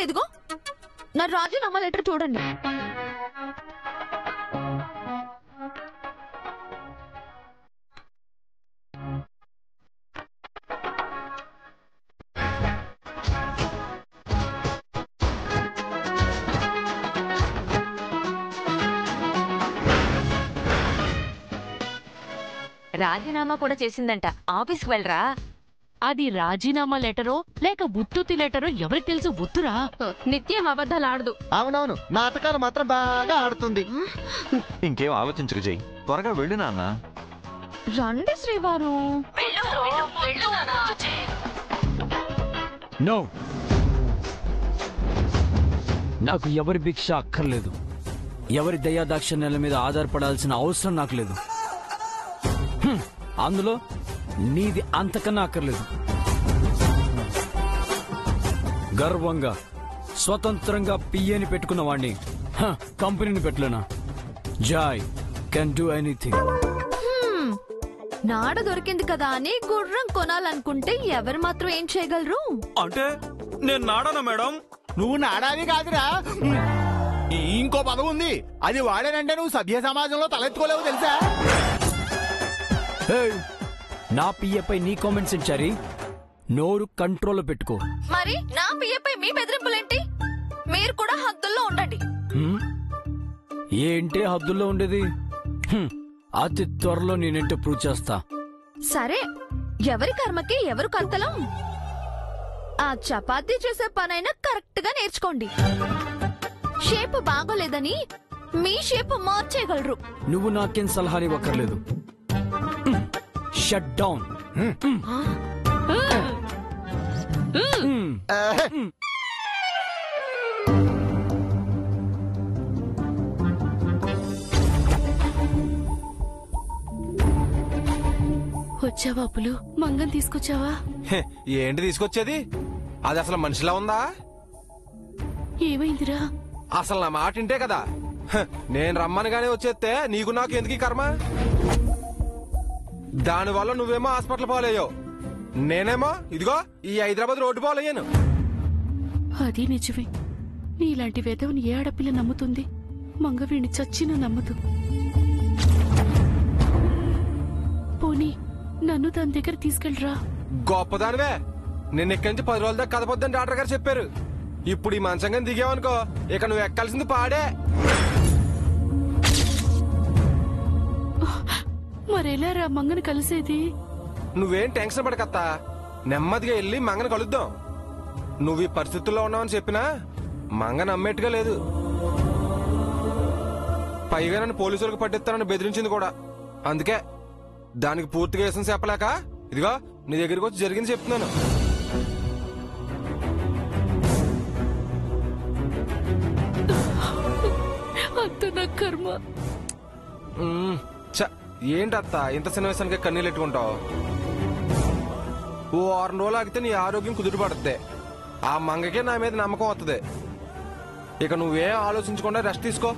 ఇదిగో నా రాజీనామా లెటర్ చూడండి. రాజీనామా కూడా చేసిందంట. ఆఫీస్కి వెళ్ళరా. అది రాజీనామా లెటరో లేక ఉత్తుతి లెటరో ఎవరికి తెలుసు? ఉత్తురా. నిత్యం అబద్ధాలు ఆడదు. అవునవును, నాటకాలు మాత్రం బాగా ఆడుతుంది. ఇంకేం ఆలోచించరు జై, త్వరగా వెళ్ళు నాన్న. రండి శ్రీవారు. నో, నాకు ఎవరి భిక్ష అక్కర్లేదు. ఎవరి దయాదాక్షిణ్యాల మీద ఆధారపడాల్సిన అవసరం నాకు లేదు. అందులో నీది అంతకన్నా అక్కర్లేదు. గర్వంగా స్వతంత్రంగా పిఏని పెట్టుకున్న వాణ్ణి కంపెనీని పెట్టలేనా? Joy can do anything. నాడ దొరికింది కదా అని గుర్రం కొనాలనుకుంటే ఎవరు మాత్రం ఏం చేయగలరు? అంటే నేను నాడనా మేడం? నువ్వు నాడావి కాదురా, ఇంకో పదం ఉంది. అది వాడానంటే నువ్వు సభ్య సమాజంలో తలెత్తుకోలేవు తెలుసా? నా పిఏపై నీ కామెంట్స్ ఇచ్చారి, నోరు కంట్రోల్లో పెట్టుకో. మరి నా పిఏపై మీ బెదిరింపులేంటి? మీరు కూడా హద్దుల్లో ఉండండి. ఏంటి హద్దుల్లో ఉండేది? అతి త్వరలో నేనేంటో ప్రూవ్ చేస్తా. సరే, ఎవరి కర్మకి ఎవరు కర్తలం. ఆ చపాతీ చేసే పనైనా కరెక్ట్ గా నేర్చుకోండి. షేప్ బాగోలేదని మీ షేప్ మార్చేయగలరు. నువ్వు నాకేం సలహాలు ఇవ్వక్కర్లేదు. Shut down. వచ్చావా పులు? మంగం తీసుకొచ్చావా? ఏంటి తీసుకొచ్చేది? అది అసలు మనిషిలా ఉందా? ఏమైందిరా? అసలు నా మాట వింటే కదా నేను రమ్మనగానే వచ్చేస్తే నీకు నాకు ఎందుకు కర్మ? దానివల్ల నువ్వేమో హాస్పిటల్ పాలయ్యావు, నేనేమో ఇదిగో ఈ హైదరాబాద్ రోడ్డు పాలయ్యాను. అది నిజమే. నీలాంటి వేదవుని ఏ ఆడపిల్ల నమ్ముతుంది? మంగవీణి చచ్చినా నమ్మదు. పోనీ నన్ను దాని దగ్గర తీసుకెళ్ళరా. గొప్పదానివే, నిన్న ఇక్కడి నుంచి 10 రోజుల దాకా కదపొద్దని డాక్టర్ గారు చెప్పారు. ఇప్పుడు ఈ మంచంగా దిగావనుకో, ఇక నువ్వు ఎక్కాల్సింది పాడే. మరెలారా మంగని కలిసేది? నువ్వేం టెన్షన్ పడకత్తా, నెమ్మదిగా వెళ్ళి మంగని కలుద్దాం. నువ్వు ఈ పరిస్థితుల్లో ఉన్నావని చెప్పినా మంగ నమ్మేట్టుగా లేదు. పైగా నన్ను పోలీసులకు పట్టిస్తానని బెదిరించింది కూడా. అందుకే దానికి పూర్తిగా వేసం చెప్పలేక ఇదిగో నీ దగ్గరికి వచ్చి జరిగింది చెప్తున్నాను. అంత నా కర్మ. ఏంటత్తా ఇంత చిన్న వయసానికి కన్నీళ్ళు ఎట్టుకుంటావు? ఓ 6 రోజులు ఆగితే నీ ఆరోగ్యం కుదురుపడుతుంది. ఆ మంగకే నా మీద నమ్మకం వస్తుంది. ఇక నువ్వేం ఆలోచించకుండా రెస్ట్ తీసుకో.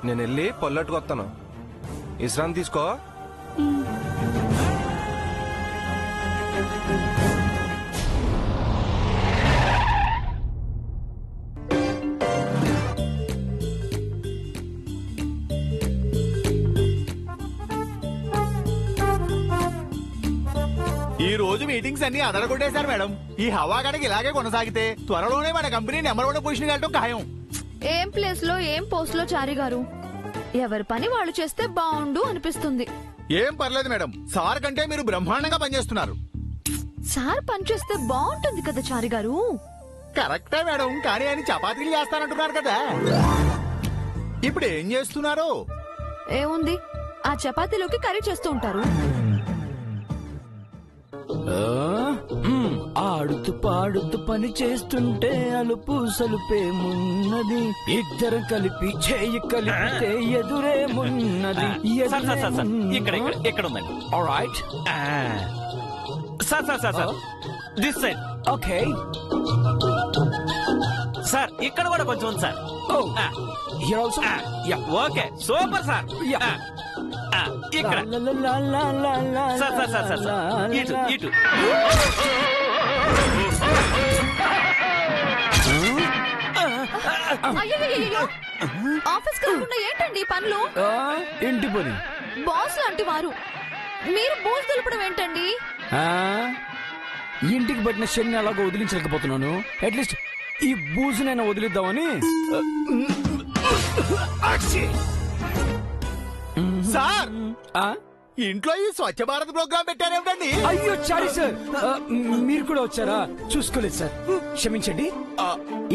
నేను వెళ్ళి పళ్ళట్టుకొస్తాను, విశ్రాంతి తీసుకో. ఈ రోజు మీటింగ్స్ అన్ని అదరగొట్టేశారు మేడం. ఈ హవా గనక ఇలాగే కొనసాగితే త్వరలోనే మన కంపెనీ నెంబర్ 1 పొజిషన్ వెళ్ళడం ఖాయం. ఏం ప్లేస్ లో ఏం పోస్ట్ లో చారి గారు, ఎవరి పని వాళ్ళు చేస్తే బాగుండు అనిపిస్తుంది. ఏం పర్లేదు మేడం, సార్ కంటే మీరు బ్రహ్మాండంగా పనిచేస్తున్నారు. సార్ పని చేస్తే బాగుంటుంది కదా చారి గారు. కరెక్టే మేడం, కానీ ఆయన చపాతీలు చేస్తానంటున్నారు కదా, ఇప్పుడు ఏం చేస్తున్నారు? ఏముంది, ఆ చపాతీలోకి కర్రీ చేస్తూ ఉంటారు. ఆడుతూ పాడుతూ పని చేస్తుంటే అలుపు సలుపేమున్నది, ఇద్దరు కలిపి చేయి కలిపితే ఎదురేమున్నది. ఇక్కడ ఉందండి. Alright sir this side. Okay sir ఇక్కడ కూడా కొంచెం ఉంది సార్. Okay super sir. ఇక్కడ సార్ ఇటు ఇటు. ఆఫీస్ కాకుండా ఏంటండి ఈ పనులు? ఇంటి పని. బాస్ లాంటి వారు మీరు బూజు దులపడం ఏంటండి? ఇంటికి పట్టిన శని అలాగో వదిలించలేకపోతున్నాను. అట్లీస్ట్ ఈ బూజునైనా వదిలిద్దామని. సార్ ఇంట్లో ఈ స్వచ్ఛ భారత్ ప్రోగ్రామ్ పెట్టారేమిటండి? అయ్యో సారీ సార్, మీరు కూడా వచ్చారా? చూసుకోలేదు సార్, క్షమించండి.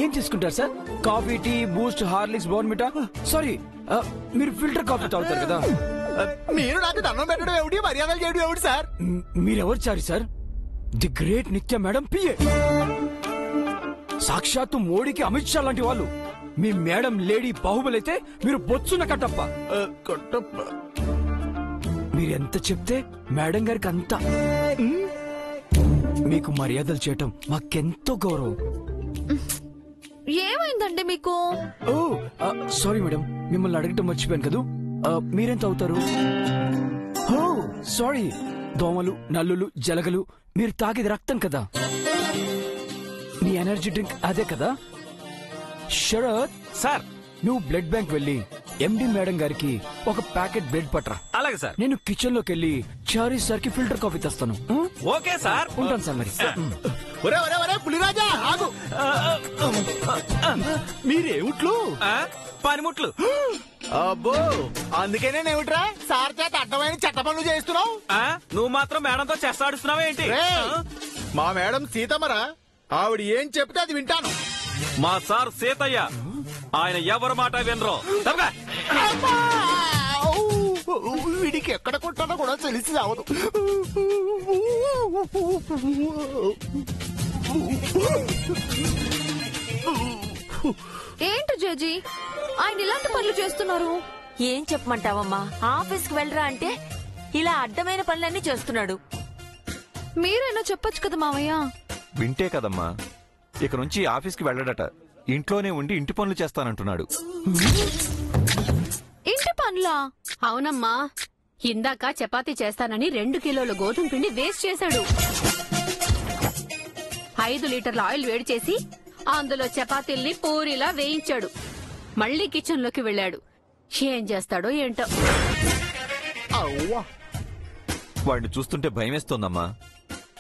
ఏం చేసుకుంటారు sir? Coffee, tea, Boost, Horlicks, Bournvita? Sorry, మీరు ఫిల్టర్ కాఫీ తాగుతారు కదా. మీరు నాకు దండం పెట్టడం ఏమిటి, మర్యాదలు చేయడం ఏమిటి సార్? మీరెవరు చారి సార్? ది గ్రేట్ నిత్య మేడం పిఏ. సాక్షాత్తు మోడీకి అమిత్ షా లాంటి వాళ్ళు. మీ మేడం లేడీ బాహుబలి అయితే మీరు బొచ్చున కట్టప్ప. మీరెంత చెప్తే మేడం గారికి అంత. మీకు మర్యాదలు చేయటం మాకెంతో గౌరవం. ఏమైందండి మీకు? ఓ సారీ మేడం, మిమ్మల్ని అడగటం మర్చిపోయాను కదా. మీరెంత అవుతారు? ఓ సారీ, దోమలు, నల్లులు, జలగలు. మీరు తాగేది రక్తం కదా. మీ ఎనర్జీ డ్రింక్ అదే కదా. శరత్ సార్, నువ్వు బ్లడ్ బ్యాంక్ వెళ్ళి ఎండి మేడం గారికి ఒక ప్యాకెట్ బ్లడ్ పట్రా. అలాగే సార్. నేను కిచెన్ లోకి వెళ్ళి చారీ సార్ కి ఫిల్టర్ కాఫీ తెస్తాను. Okay sir. ఉంటాను సార్ మరి. ఒరే ఒరే ఒరే పులిరాజా ఆగు. మీరేమిట్లు? పనిముట్లు. అబ్బో, అందుకేనే నేమిట్రా సార్ చేత అడ్డమైన చెత్త పనులు చేస్తున్నావు. నువ్వు మాత్రం మేడంతో చెస్ ఆడుస్తున్నావా ఏంటి? మా మేడం సీతమ్మరా, ఆవిడ ఏం చెప్తే అది వింటాను. మా సార్ సీతయ్య, ఆయన ఎవరి మాట వినరు. వీడికి ఎక్కడ కొట్టానో కూడా తెలిసి రావదు. ఏంటి జేజీ ఆయన ఇలాంటి పనులు చేస్తున్నారు? ఏం చెప్పమంటావమ్మా, ఆఫీస్ కి వెళ్ళరా అంటే ఇలా అడ్డమైన పనులన్నీ చేస్తున్నాడు. మీరైనా చెప్పొచ్చు కదా మావయ్య. వింటే కదమ్మా, ఇక నుంచి ఆఫీస్కి వెళ్ళడట, ఇంట్లోనే ఉండి ఇంటి పనులు చేస్తానంటున్నాడు. ఇంటి పనులా? అవునమ్మా, ఇందాక చపాతీ చేస్తానని 2 కిలోల గోధుమ పిండి వేస్ట్ చేశాడు. 5 లీటర్ల ఆయిల్ వేడి చేసి అందులో చపాతీల్ని పూరిలా వేయించాడు. మళ్ళీ కిచెన్ లోకి వెళ్ళాడు. ఏం చేస్తాడో ఏంటో. వాడిని చూస్తుంటే భయమేస్తోందమ్మా.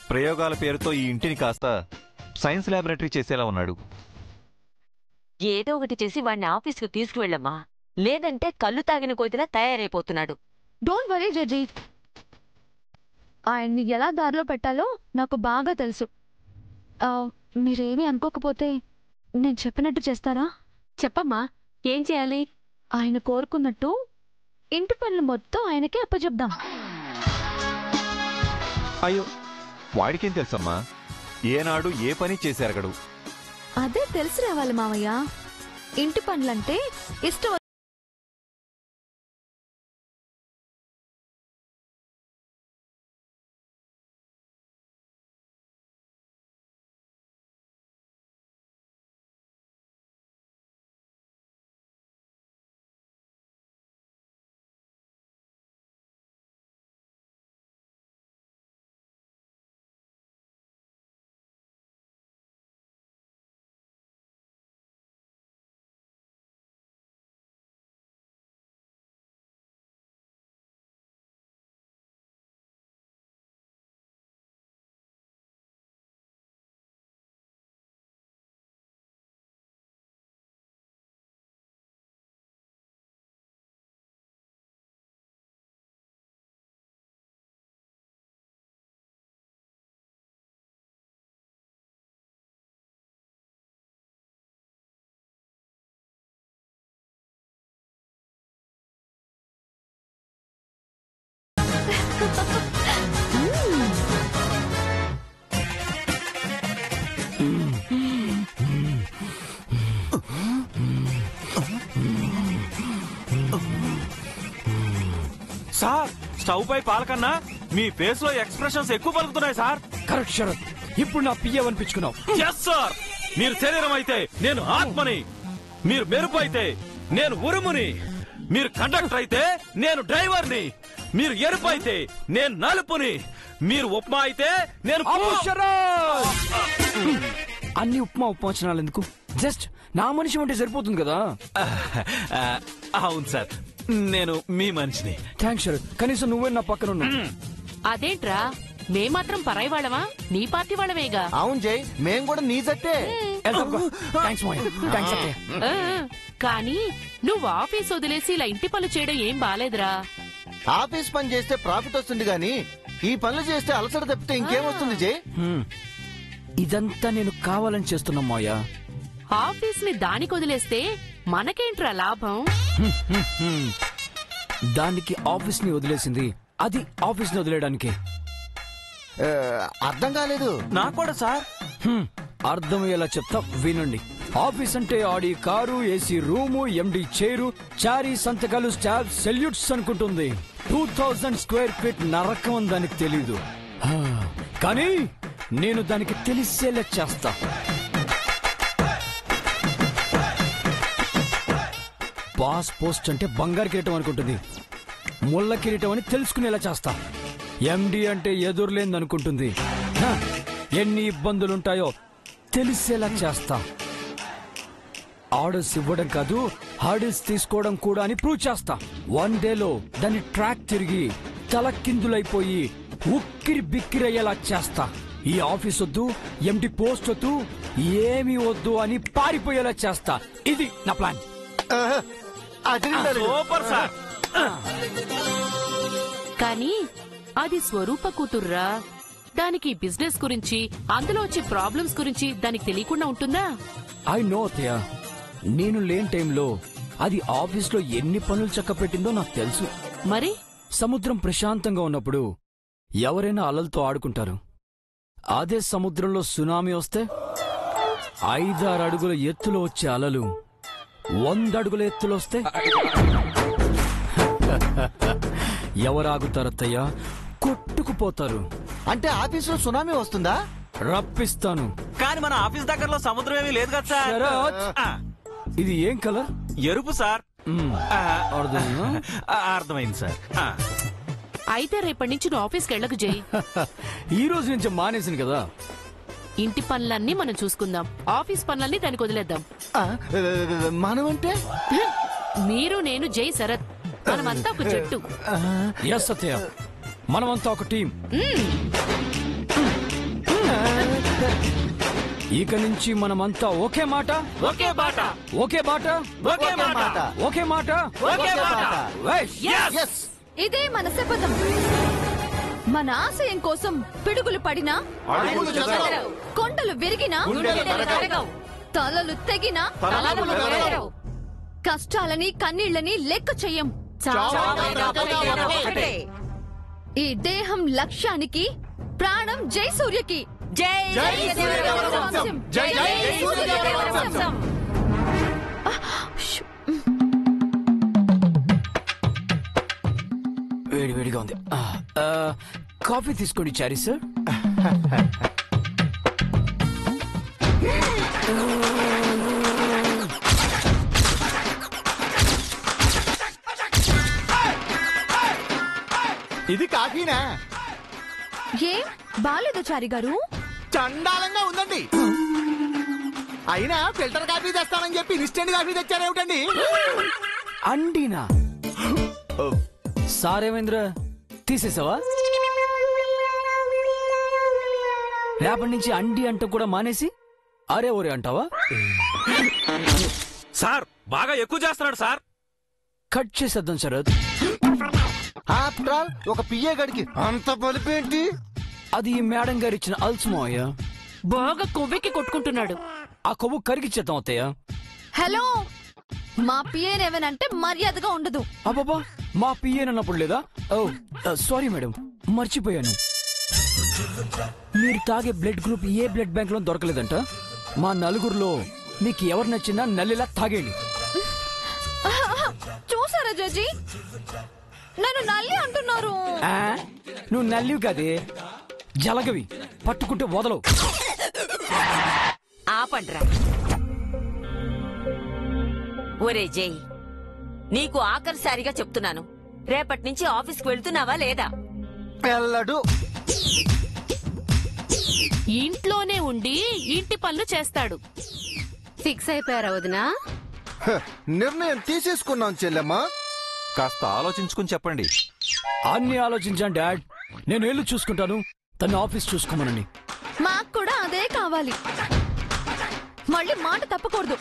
ప్రయోగాల పేరుతో ఈ ఇంటిని కాస్త సైన్స్ ల్యాబొరేటరీ చేసేలా ఉన్నాడు. ఏదో ఒకటి చేసి వాడిని ఆఫీస్కు తీసుకువెళ్ళమ్మా, లేదంటే కళ్ళు తాగిన కోతిలా తయారైపోతున్నాడు. డోంట్ వరీ జడ్జి, ఆయన్ని ఎలా దారిలో పెట్టాలో నాకు బాగా తెలుసు. మీరేమీ అనుకోకపోతే నేను చెప్పినట్టు చేస్తారా? చెప్పమ్మా, ఏం చేయాలి? ఆయన కోరుకున్నట్టు ఇంటి పనులు మొత్తం ఆయనకే అప్పచెప్దాం. అయ్యో, వాడికేం తెలుసమ్మా, ఏనాడు ఏ పని చేశారగడు. అదే తెలిసి రావాలి మావయ్య. ఇంటి పనులంటే ఇష్టం. సార్, స్టవ్ పై పాలకన్నా మీ ఫేస్ లో ఎక్స్ప్రెషన్స్ ఎక్కువ పలుకుతున్నాయి సార్. కరెక్ట్ శరత్, ఇప్పుడు నా పియ్య అనిపించుకున్నావు. ఎస్ సార్, మీరు శరీరం అయితే నేను ఆత్మని, మీరు మెరుపు అయితే నేను ఉరుముని, మీరు కండక్టర్ అయితే నేను డ్రైవర్ని, మీరు ఎరుపు అయితే నేను నలుపుని, మీరు ఉప్మా అయితే నేను అన్ని ఉప్మా ఉపవచనాలు ఎందుకు? జస్ట్ నా మనిషి అంటే సరిపోతుంది కదా. అవును సార్, నేను మీ మనిషిని. థ్యాంక్స్ శరత్, కనీసం నువ్వే నా పక్కన ఉన్నావు. అదేంట్రా మేమాత్రం పరాయి వాళ్ళమా? నీ పార్టీ వాళ్ళమేగా. అవును జై, మేం కూడా నీ జట్టే. థ్యాంక్స్ మాయ, థ్యాంక్స్ అత్తయ్య. కానీ నువ్వు ఆఫీస్ వదిలేసి ఇలా ఇంటి పనులు చేయడం ఏం బాలేదురా. ఆఫీస్ పని చేస్తే ప్రాఫిట్ వస్తుంది గానీ ఈ పనులు చేస్తే అలసట తప్పితే ఇంకేం వస్తుంది జై? ఇదంతా నేను కావాలని చేస్తున్నా మాయా. ఆఫీస్ ని దానికి వదిలేస్తే మనకేంట్రా లాభం? దానికి ఆఫీస్ ని వదిలేసింది, అది ఆఫీస్ ని వదిలేయడానికి. అర్థం కాలేదు నాకు కూడా సార్. అర్థమయ్యేలా చెప్తా వినండి. ఆఫీస్ అంటే ఆడి కారు, ఏసీ రూము, ఎండి చైరు, చారీ సంతకాలు, స్టాఫ్ సెల్యూట్స్ అనుకుంటుంది. 2000 స్క్వేర్ ఫీట్ నరకం అని దానికి తెలీదు. కానీ నేను దానికి తెలిసేలా చేస్తా. బాస్ పోస్ట్ అంటే బంగారు కిరీటం అనుకుంటుంది, ముళ్ళ కిరీటం అని తెలుసుకునేలా చేస్తా. ఎండి అంటే ఎదురులేంది అనుకుంటుంది, ఎన్ని ఇబ్బందులుంటాయో తెలిసేలా చేస్తా. ఆర్డర్స్ ఇవ్వడం కాదు, హార్డర్స్ తీసుకోవడం కూడా అని ప్రూవ్ చేస్తా. 1 డేలో దాని ట్రాక్ తిరిగి తలకిందులైపోయి ఉక్కిరి బిక్కిరయ్యేలా చేస్తా. ఈ ఆఫీస్ వద్దు, ఎండి పోస్ట్ వద్దు, ఏమీ వద్దు అని పారిపోయేలా చేస్తా. ఇది నా ప్లాన్. Super sir. కానీ అది స్వరూప కూతుర్రా. దానికి బిజినెస్ గురించి, అందులో వచ్చే ప్రాబ్లమ్స్ గురించి దానికి తెలియకుండా ఉంటుందా? ఐ నో అత్తయ్య, నేను లేని టైంలో అది ఆఫీస్ లో ఎన్ని పనులు చక్కపెట్టిందో నాకు తెలుసు. మరి సముద్రం ప్రశాంతంగా ఉన్నప్పుడు ఎవరైనా అలలతో ఆడుకుంటారు. అదే సముద్రంలో సునామీ వస్తే 5-6 అడుగుల ఎత్తులో వచ్చే అలలు 100 అడుగుల ఎత్తులో వస్తే ఎవరాగుతారత్తయ్య? కొట్టుకుపోతారు. అంటే ఆఫీసులో సునామీ వస్తుందా? రప్పిస్తాను. కానీ మన ఆఫీస్ దగ్గరలో సముద్రం ఏమీ లేదు కదా సార్. శరత్, ఇది ఏం కలర్? ఎరుపు సార్. అర్థమైందా? అర్థమైంది సార్. అయితే రేపటి నుంచి నువ్వు ఆఫీస్కి వెళ్ళకు జై. ఈ రోజు నుంచి మానేసింది కదా. ఇంటి పనులన్నీ మనం చూసుకుందాం, ఆఫీస్ పనులన్నీ దానికి వదిలేద్దాం. మనం అంటే మీరు, నేను, జై, శరత్ మనమంతా ఒక జట్టు. ఎస్ అత్తయ్య, మనమంతా ఒక టీం. ఇక నుంచి మనమంతా ఒకే మాట, ఒకే బాట, ఒకే బాట, ఒకే మాట, ఒకే మాట, ఒకే బాట. Yes. ఇదే మన శపథం. మన ఆశయం కోసం పిడుగులు పడినా, అడుగులు చెదరవు. కొండలు విరిగినా, గుండెలు కరగవు. తలలు తెగినా, తలములు కదలవు. కష్టాలని కన్నీళ్లని లెక్క చెయ్యం. ఈ దేహం లక్ష్యానికి, ప్రాణం జై సూర్యకి. జై జై సూర్యదేవుల వంశం. జై జై సూర్యదేవుల వంశం. వేడివేడిగా ఉంది. కాఫీ తీసుకోండి చారీ సార్. ఇది కాఫీనా? ఏం బాలేదు చారి గారు? చండాలంగా ఉందండి. అయినా ఫిల్టర్ కాఫీ తెస్తానని చెప్పి ఇన్స్టెంట్ కాఫీ తెచ్చారేమిటండి? అండినా సారేమేంద్ర తీసేసావా? రేపటి నుంచి అండి అంటూ కూడా మానేసి అరే ఓరే అంటావా? సార్ బాగా ఎక్కువ చేస్తున్నాడు సార్. కట్ చేసేద్దాం శరత్. ఆఫ్టర్ ఆల్ ఒక పిఏ గడికి అంత బలిపేంటి? అది ఈ మేడం గారు ఇచ్చిన అల్సమోయ. బాగా కొవ్వెక్కి కొట్టుకుంటున్నాడు. ఆ కొవ్వు కరిగిచ్చేద్దాం అత్తయ్య. హలో, మా పిఏనేవనంటే మర్యాదగా ఉండదు. అబ్బాబా, మా పిఏనన్నప్పుడు లేదా? ఓ సారీ మేడం, మర్చిపోయాను. మీరు తాగే blood group A blood bank లో దొరకలేదంట. మా నలుగురులో మీకు ఎవరు నచ్చినా నల్లిలా తాగేయండి. చూసారా జడ్జి, నన్ను నల్లి అంటున్నారు. నువ్వు నల్లివి కాదే, జలగవి. పట్టుకుంటే వదలవు. ఆపండ్రా. ఒరే జై, నీకు ఆఖరిసారిగా చెప్తున్నాను, రేపటి నుంచి ఆఫీస్కి వెళ్తున్నావా లేదా? వెళ్ళడు. ఇంట్లోనే ఉండి ఇంటి పనులు చేస్తాడు. ఫిక్స్ అయిపోయారా వదినా? నిర్ణయం తీసేసుకున్నాం చెల్లెమ్మా. కాస్త ఆలోచించుకుని చెప్పండి. అన్ని ఆలోచించాను డాడ్. నేను ఇల్లు చూసుకుంటాను, తన ఆఫీస్ చూసుకోమనండి. మాకు కూడా అదే కావాలి. మళ్ళీ మాట తప్పకూడదు.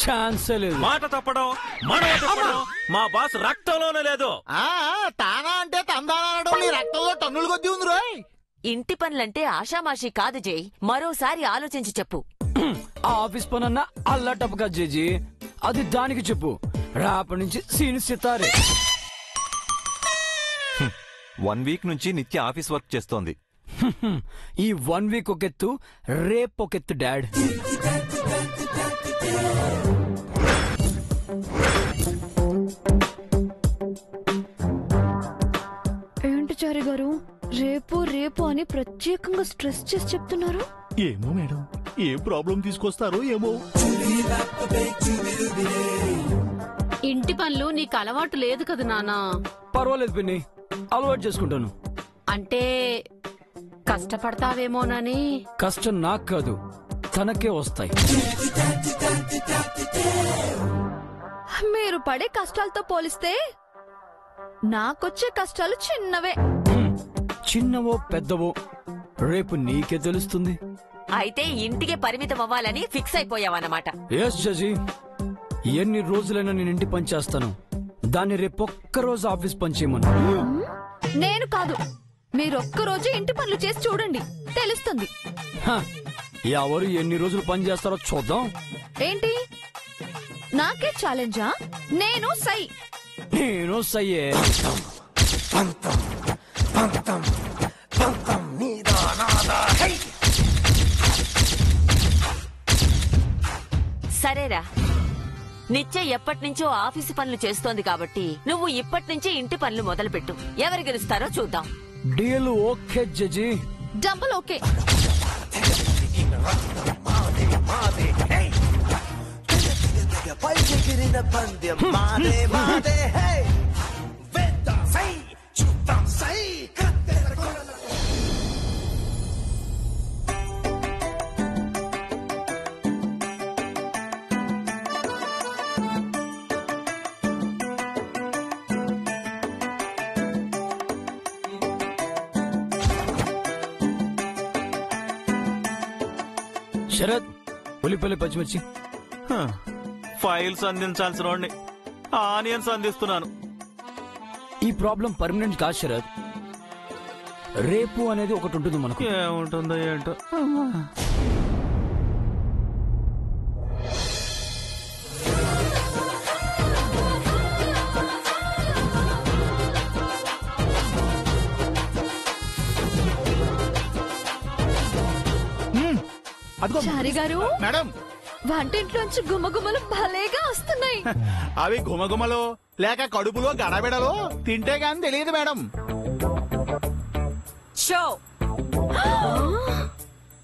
ఛాన్సే లేదు. మాట తప్పడం మనవ తప్పడం మా బాస్ రక్తంలోనే లేదు. తానా అంటే తందానడం నీ రక్తంలో టన్నులు కొద్ది ఉంది రోయ్. ఇంటి పనులంటే ఆషామాషి కాదు జై, మరోసారి ఆలోచించి చెప్పు. ఆ ఆఫీస్ పనన్నా అల్లటప్పుగా జేజీ, అది దానికి చెప్పు. రేపటి నుంచి సీన్ సితారే. 1 వీక్ నుంచి నిత్య ఆఫీస్ వర్క్ చేస్తోంది. ఈ 1 వీక్ ఒకెత్తు, రేపు ఒకెత్తు డాడ్. ఏంటి చారి గారు, రేపు రేపు అని ప్రత్యేకంగా స్ట్రెస్ చేసి చెప్తున్నారు? ఏమో మేడం, ఏ ప్రాబ్లం తీసుకొస్తారో ఏమో. ఇంటి పనులు నీకు అలవాటు లేదు కదా నానా? పర్వాలేదు పిన్ని, అలవాటు చేసుకుంటాను. అంటే కష్టపడతావేమోనని. కష్టం నాకు కాదు, తనకే వస్తాయి. మీరు పడే కష్టాలతో పోలిస్తే నాకొచ్చే కష్టాలు చిన్నవే. చిన్నవో పెద్దవో రేపు నీకే తెలుస్తుంది. అయితే ఇంటికే పరిమితం అవ్వాలని ఫిక్స్ అయిపోయావన్నమాట. ఎస్ జజీ, ఎన్ని రోజులైనా నేను ఇంటి పని చేస్తాను, దాన్ని రేపొక్కరోజు ఆఫీస్ పని చేయమను. నేను కాదు, మీరొక్కరోజు ఇంటి పనులు చేసి చూడండి, తెలుస్తుంది. ఎవరు ఎన్ని రోజులు పని చేస్తారో చూద్దాం. ఏంటి నాకే ఛాలెంజా? నేను సై. నేను సయ్యే. సరేరా, నిత్య ఎప్పటినుంచో ఆఫీసు పనులు చేస్తోంది కాబట్టి నువ్వు ఇప్పటి నుంచి ఇంటి పనులు మొదలుపెట్టు. ఎవరు గెలుస్తారో చూద్దాం. డీల్ ఓకే జజీ. డబ్బులు ఓకే. శరత్, ఉల్లిపల్లి పచ్చిమిర్చి. ఫైల్స్ అందించాల్సిన వాడిని ఆనియన్స్ అందిస్తున్నాను. ఈ ప్రాబ్లం పర్మనెంట్ కాదు శరత్. రేపు అనేది ఒకటి ఉంటుంది మనకు. ఏముంటుందో ఏంటో. చారి గారు, మేడం, వంటింట్లోంచి గుమగుమలు భలేగా వస్తున్నాయి. అవి గుమగుమలో లేక కడుపులో గడబిడలో తింటే గాని తెలియదు మేడం. షో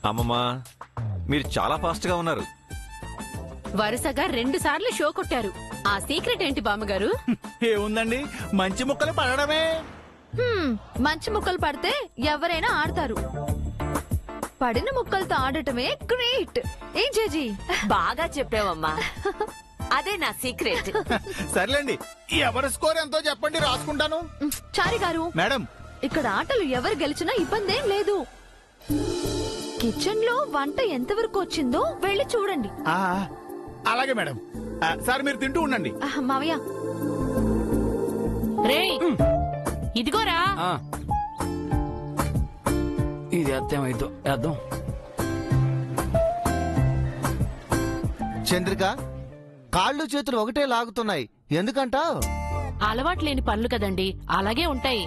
అమ్మమ్మా, మీరు చాలా ఫాస్ట్ గా ఉన్నారు. వరుసగా 2 సార్లు షో కొట్టారు. ఆ సీక్రెట్ ఏంటి బామ్మగారు? ఏముందండి, మంచి ముక్కలు పడడమే. మంచి ముక్కలు పడితే ఎవరైనా ఆడతారు. పడిన ముక్కలతో ఆడటమే గ్రేట్. ఏం జేజీ? బాగా చెప్పావమ్మా, అదే నా సీక్రెట్. సర్లేండి, ఎవరి స్కోర్ ఎంతో చెప్పండి, రాసుకుంటాను. చారి గారు మేడం, ఇక్కడ ఆటలు ఎవరు గెలిచినా ఇబ్బందేం లేదు. కిచెన్ లో వంట ఎంతవరకు వచ్చిందో వెళ్ళి చూడండి. అలాగే మేడం. సార్ మీరు తింటూ ఉండండి. మావయ్య, రేయ్ ఇదిగోరా. ఇది అర్థమైందో వేద్దాం. చంద్రిక, కాళ్ళు చేతులు ఒకటే లాగుతున్నాయి, ఎందుకంటావ్? అలవాటు లేని పనులు కదండి, అలాగే ఉంటాయి.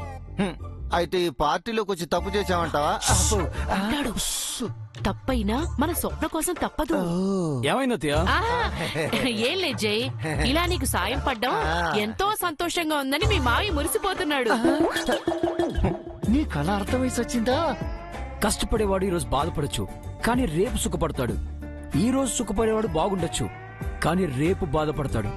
అయితే ఈ పార్టీలోకి వచ్చి తప్పు చేసామంటావా? అంటాడు. తప్పైనా మన స్వప్న కోసం తప్పదు. ఏమైందా? ఏం లేదు జై, ఇలా నీకు సాయం పడ్డం ఎంతో సంతోషంగా ఉందని మీ మావి మురిసిపోతున్నాడు. నీ కళ అర్థం వయసు వచ్చిందా? కష్టపడేవాడు ఈరోజు బాధపడచ్చు, కానీ రేపు సుఖపడతాడు. ఈ రోజు సుఖపడేవాడు బాగుండొచ్చు, కానీ రేపు బాధపడతాడు.